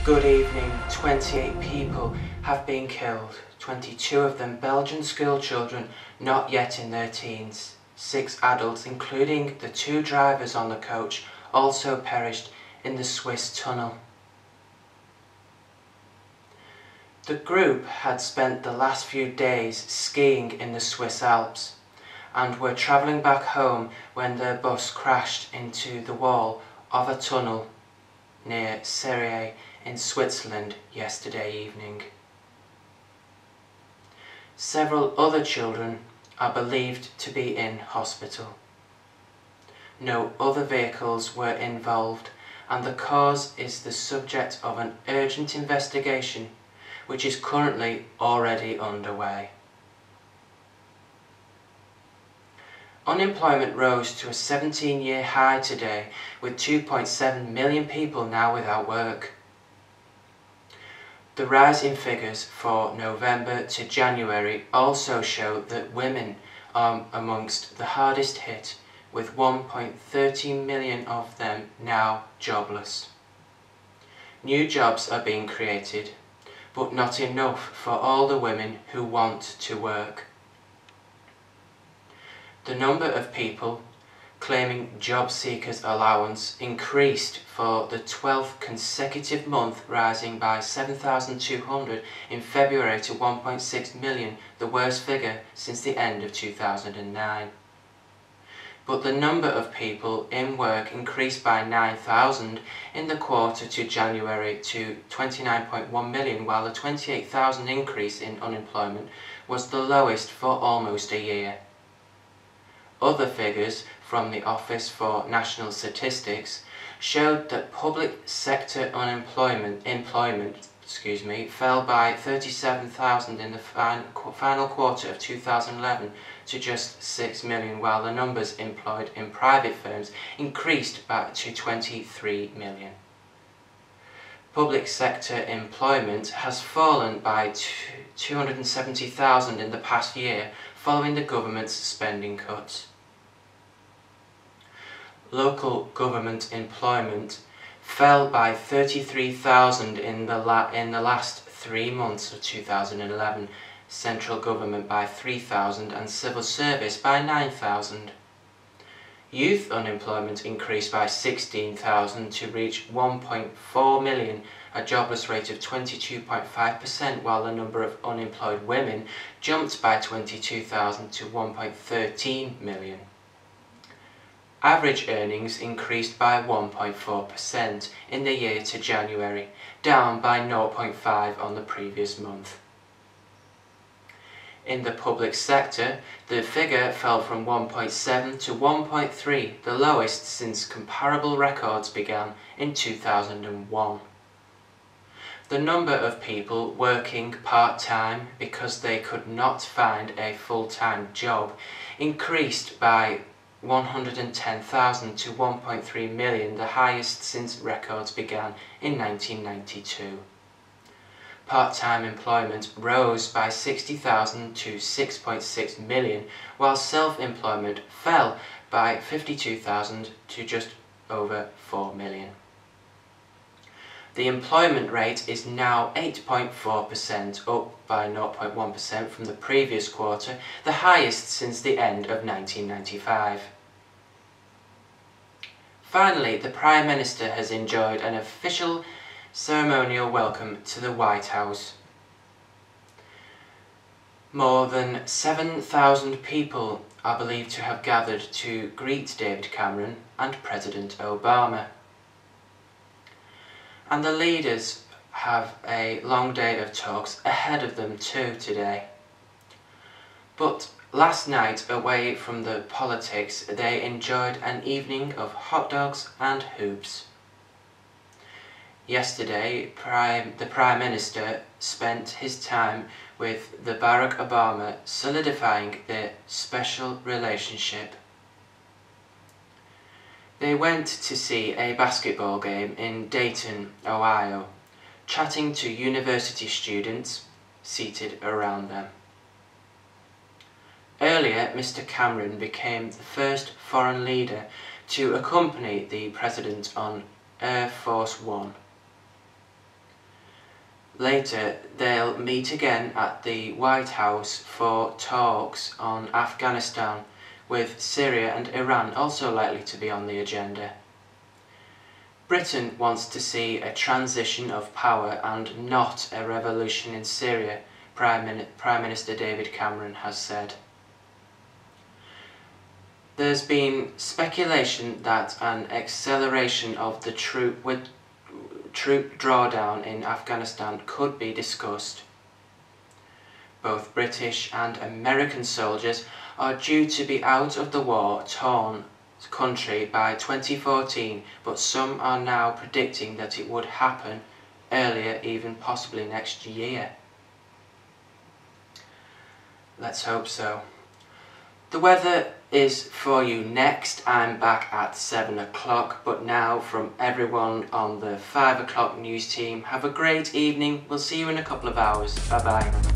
Good evening. 28 people have been killed, 22 of them Belgian school children not yet in their teens. 6 adults, including the 2 drivers on the coach, also perished in the Swiss tunnel. The group had spent the last few days skiing in the Swiss Alps and were travelling back home when their bus crashed into the wall of a tunnel near Céret in Switzerland yesterday evening. Several other children are believed to be in hospital. No other vehicles were involved, and the cause is the subject of an urgent investigation which is currently already underway. Unemployment rose to a 17-year high today, with 2.7 million people now without work. The rise in figures for November to January also show that women are amongst the hardest hit, with 1.13 million of them now jobless. New jobs are being created, but not enough for all the women who want to work. The number of people claiming job seekers allowance increased for the 12th consecutive month, rising by 7,200 in February to 1.6 million, the worst figure since the end of 2009. But the number of people in work increased by 9,000 in the quarter to January to 29.1 million, while the 28,000 increase in unemployment was the lowest for almost a year. Other figures from the Office for National Statistics showed that public sector employment fell by 37,000 in the final quarter of 2011 to just 6 million, while the numbers employed in private firms increased back to 23 million. Public sector employment has fallen by 270,000 in the past year following the government's spending cuts. Local government employment fell by 33,000 in the last 3 months of 2011, central government by 3,000 and civil service by 9,000. Youth unemployment increased by 16,000 to reach 1.4 million, a jobless rate of 22.5%, while the number of unemployed women jumped by 22,000 to 1.13 million. Average earnings increased by 1.4% in the year to January, down by 0.5 on the previous month. In the public sector, the figure fell from 1.7 to 1.3, the lowest since comparable records began in 2001. The number of people working part-time because they could not find a full-time job increased by 110,000 to 1.3 million, the highest since records began in 1992. Part-time employment rose by 60,000 to 6.6 million, while self-employment fell by 52,000 to just over 4 million. The employment rate is now 8.4%, up by 0.1% from the previous quarter, the highest since the end of 1995. Finally, the Prime Minister has enjoyed an official ceremonial welcome to the White House. More than 7,000 people are believed to have gathered to greet David Cameron and President Obama. And the leaders have a long day of talks ahead of them too today. But last night, away from the politics, they enjoyed an evening of hot dogs and hoops. Yesterday, the Prime Minister spent his time with the Barack Obama, solidifying their special relationship. They went to see a basketball game in Dayton, Ohio, chatting to university students seated around them. Earlier, Mr. Cameron became the first foreign leader to accompany the President on Air Force One. Later, they'll meet again at the White House for talks on Afghanistan, with Syria and Iran also likely to be on the agenda. Britain wants to see a transition of power and not a revolution in Syria, Prime Minister David Cameron has said. There's been speculation that an acceleration of the troop drawdown in Afghanistan could be discussed. Both British and American soldiers are due to be out of the war-torn country by 2014, but some are now predicting that it would happen earlier, even possibly next year. Let's hope so. The weather is for you next. I'm back at 7 o'clock, but now from everyone on the 5 o'clock news team, have a great evening. We'll see you in a couple of hours. Bye bye.